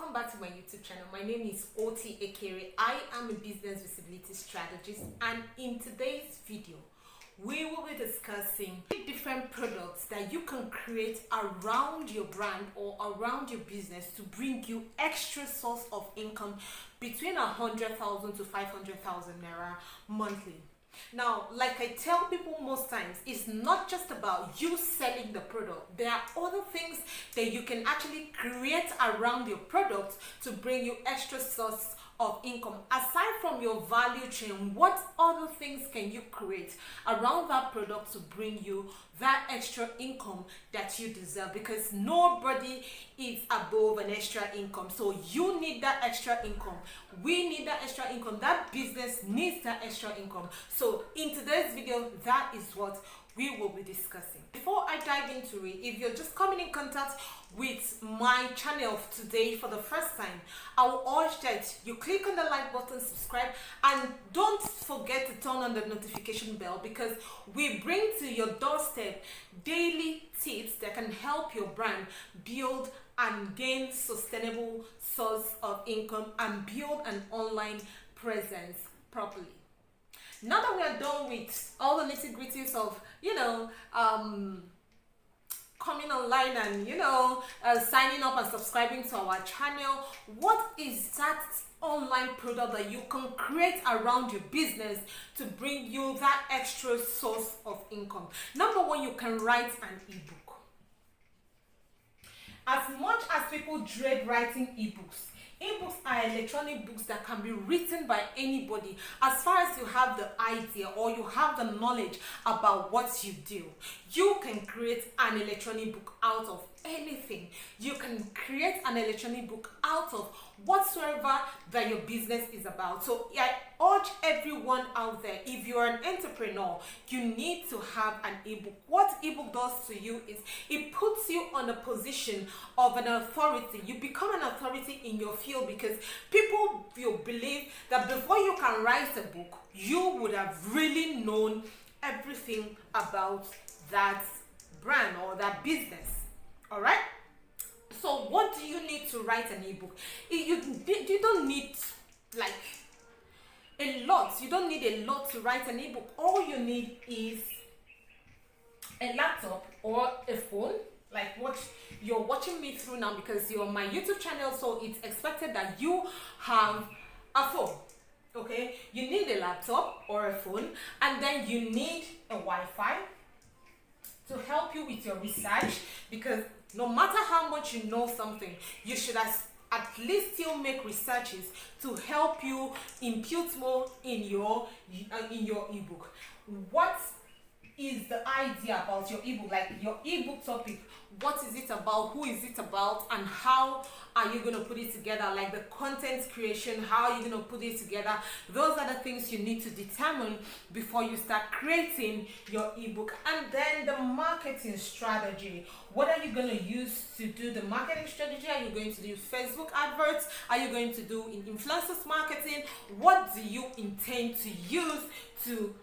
welcome back to my YouTube channel. My name is Oti Ekere. I am a business visibility strategist, and in today's video we will be discussing different products that you can create around your brand or around your business to bring you extra source of income between 100,000 to 500,000 naira monthly. Now, like I tell people most times, it's not just about you selling the product. There are other things that you can actually create around your product to bring you extra source of income. Aside from your value chain, what other things can you create around that product to bring you that extra income that you deserve? Because nobody is above an extra income. So you need that extra income. We need that extra income. That business needs that extra income. So in today's video, that is what we will be discussing. Before I dive into it, if you're just coming in contact with my channel today for the first time, I will urge that you click on the like button, subscribe, and don't forget to turn on the notification bell, because we bring to your doorstep daily tips that can help your brand build and gain sustainable source of income and build an online presence properly. Now that we are done with all the nitty-gritties of, coming online and, signing up and subscribing to our channel, what is that online product that you can create around your business to bring you that extra source of income? Number one, you can write an ebook. As much as people dread writing ebooks, ebooks are electronic books that can be written by anybody. As far as you have the idea or you have the knowledge about what you do, you can create an electronic book out of anything. You can create an electronic book out of whatsoever that your business is about. So I urge everyone out there, if you're an entrepreneur, you need to have an ebook. What ebook does to you is it puts you on a position of an authority. You become an authority in your field, because people will believe that before you can write a book, you would have really known everything about that brand or that business. All right, so what do you need to write an ebook? You don't need like a lot. You don't need a lot to write an ebook. All you need is a laptop or a phone, like what you're watching me through now, because you're on my YouTube channel, so it's expected that you have a phone. Okay, you need a laptop or a phone, and then you need a Wi-Fi to help you with your research, because no matter how much you know something, you should at least still make researches to help you impute more in your ebook. What is the idea about your ebook? Like your ebook topic, what is it about, who is it about, and how are you going to put it together? Like the content creation, how are you going to put it together? Those are the things you need to determine before you start creating your ebook. And then the marketing strategy. What are you going to use to do the marketing strategy? Are you going to do Facebook adverts? Are you going to do influencers marketing? What do you intend to use to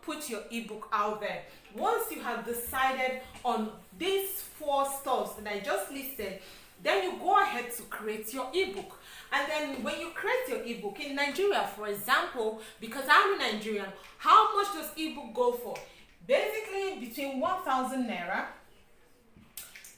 put your ebook out there? Once you have decided on these 4 stuffs that I just listed, then you go ahead to create your ebook. And then when you create your ebook in Nigeria, for example, because I'm a Nigerian, how much does ebook go for? Basically between 1,000 naira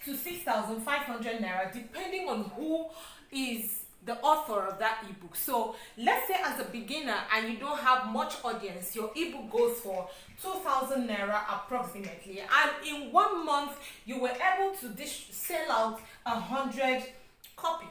to 6,500 naira, depending on who is the author of that ebook. So let's say as a beginner and you don't have much audience, your ebook goes for 2,000 naira approximately, and in 1 month you were able to sell out 100 copy.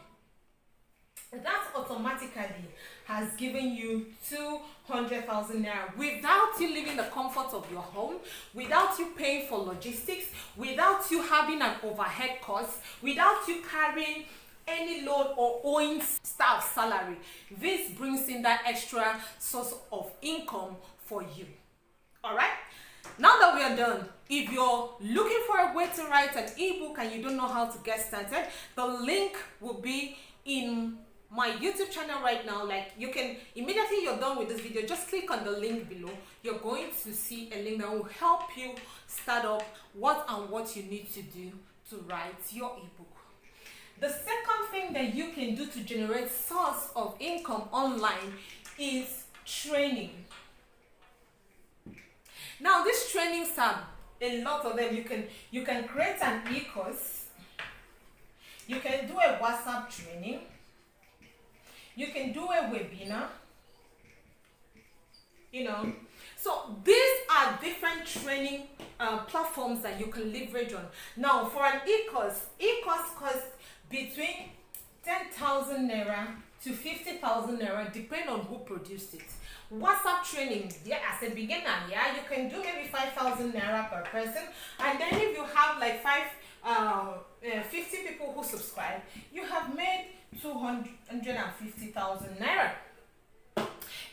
That automatically has given you 200,000 naira without you leaving the comfort of your home, without you paying for logistics, without you having an overhead cost, without you carrying any load or owing staff salary. This brings in that extra source of income for you. All right, now that we are done, if you're looking for a way to write an ebook and you don't know how to get started, the link will be in my YouTube channel right now. Like, you can immediately you're done with this video, just click on the link below. You're going to see a link that will help you start up what you need to do to write your ebook. The second thing that you can do to generate source of income online is training. Now, these trainings are a lot of them. You can create an e-course. You can do a WhatsApp training. You can do a webinar. So these are different training platforms that you can leverage on. Now, for an e-course costs between 10,000 naira to 50,000 naira, depending on who produced it. WhatsApp training, as a beginner, you can do maybe 5,000 naira per person, and then if you have like 50 people who subscribe, you have made 250,000 naira.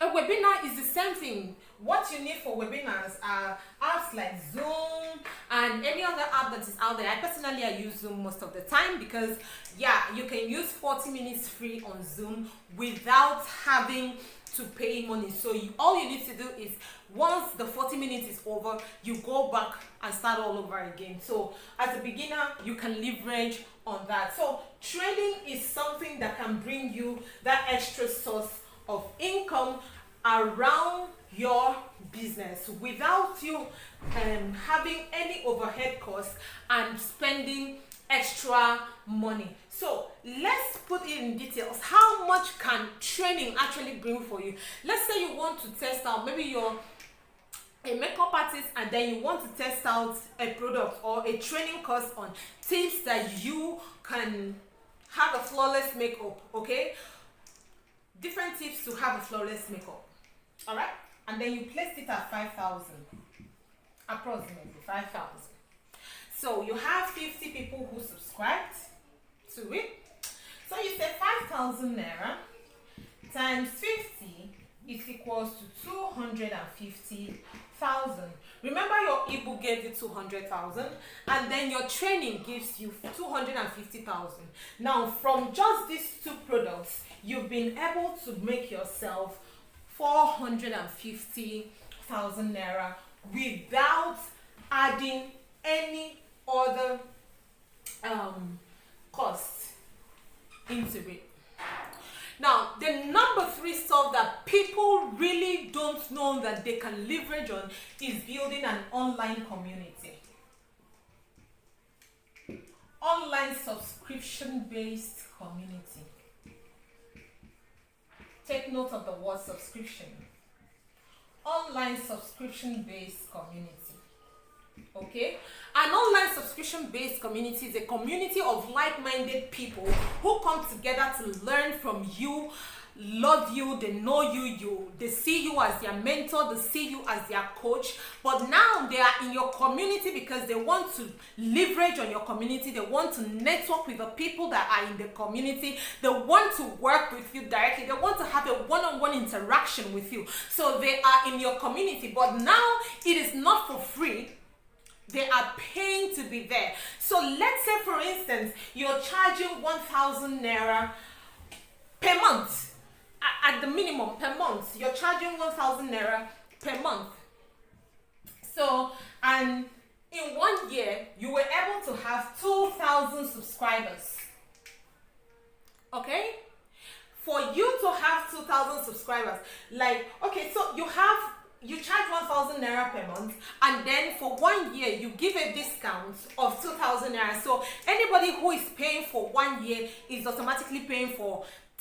A webinar is the same thing. What you need for webinars are apps like Zoom and any other app that is out there. I use Zoom most of the time because you can use 40 minutes free on Zoom without having to pay money. So all you need to do is, once the 40 minutes is over, you go back and start all over again. So as a beginner, you can leverage on that. So trading is something that can bring you that extra source of income around your business without you having any overhead costs and spending extra money. So let's put it in details. How much can training actually bring for you? Let's say you want to test out, maybe you're a makeup artist and then you want to test out a product or a training course on tips that you can have a flawless makeup. Okay, different tips to have a flawless makeup. All right, and then you placed it at 5,000, approximately 5,000. So you have 50 people who subscribed to it. So you say 5,000 naira times 50 is equals to 250,000. Remember, your ebook gave you 200,000, and then your training gives you 250,000. Now, from just these two products, you've been able to make yourself 450,000 naira without adding any other cost into it. Now, the number 3 stuff that people really don't know that they can leverage on is building an online community. Online subscription-based community. Take note of the word subscription. Online subscription-based community. Okay, an online subscription-based community is a community of like-minded people who come together to learn from you, love you, they know you, they see you as their mentor, they see you as their coach, but now they are in your community because they want to leverage on your community, they want to network with the people that are in the community, they want to work with you directly, they want to have a one-on-one interaction with you. So they are in your community, but now it is not for free. They are paying to be there. So let's say, for instance, you're charging 1,000 naira per month. At the minimum, per month. You're charging 1,000 naira per month. So, and in 1 year, you were able to have 2,000 subscribers. Okay? For you to have 2,000 subscribers, like, okay, so you charge 1,000 naira per month, and then for 1 year you give a discount of 2,000 naira. So anybody who is paying for 1 year is automatically paying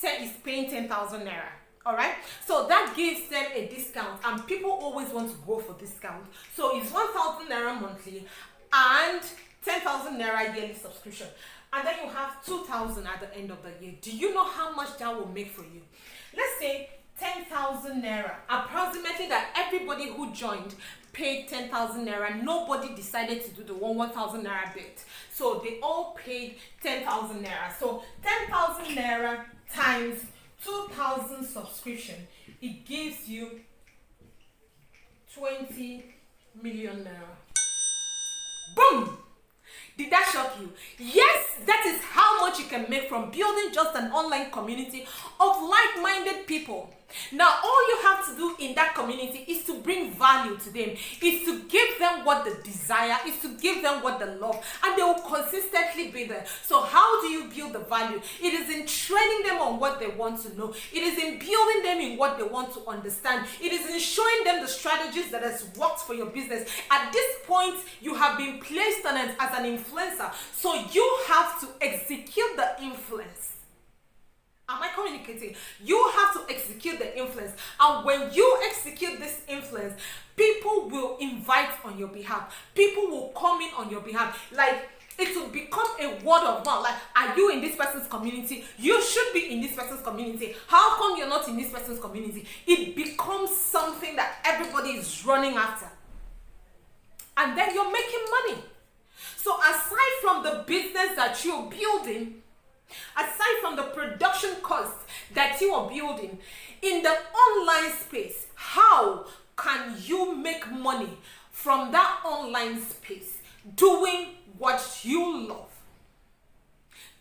10,000 naira. All right, so that gives them a discount, and people always want to go for discount. So it's 1,000 naira monthly and 10,000 naira yearly subscription, and then you have 2,000 at the end of the year. Do you know how much that will make for you? Let's say 10,000 naira, approximately, that everybody who joined paid 10,000 naira. Nobody decided to do the 1,000 naira bit, so they all paid 10,000 naira. So 10,000 naira times 2,000 subscription, it gives you 20 million naira. Boom! Did that shock you? Yes, that is how much you can make from building just an online community of like-minded people. Now, all you have to do in that community is to bring value to them, is to give them what they desire, is to give them what they love, and they will consistently be there. So how do you build the value? It is in training them on what they want to know. It is in building them in what they want to understand. It is in showing them the strategies that has worked for your business. At this point, you have been placed on it as an influencer, so you have to execute the influence. Am I communicating? You have to execute the influence. And when you execute this influence, people will invite on your behalf. People will come in on your behalf. Like, it will become a word of mouth. Like, are you in this person's community? You should be in this person's community. How come you're not in this person's community? It becomes something that everybody is running after. And then you're making money. So aside from the business that you're building, aside from the production costs that you are building in the online space, how can you make money from that online space doing what you love?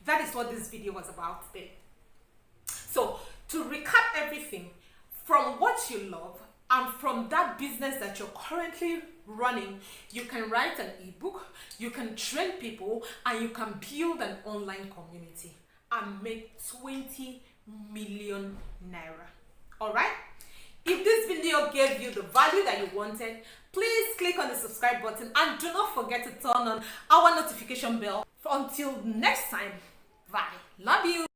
That is what this video was about today. So to recap everything, from what you love and from that business that you're currently running, you can write an ebook, you can train people, and you can build an online community and make 20 million naira. All right? If this video gave you the value that you wanted, please click on the subscribe button and do not forget to turn on our notification bell. Until next time, bye. Love you.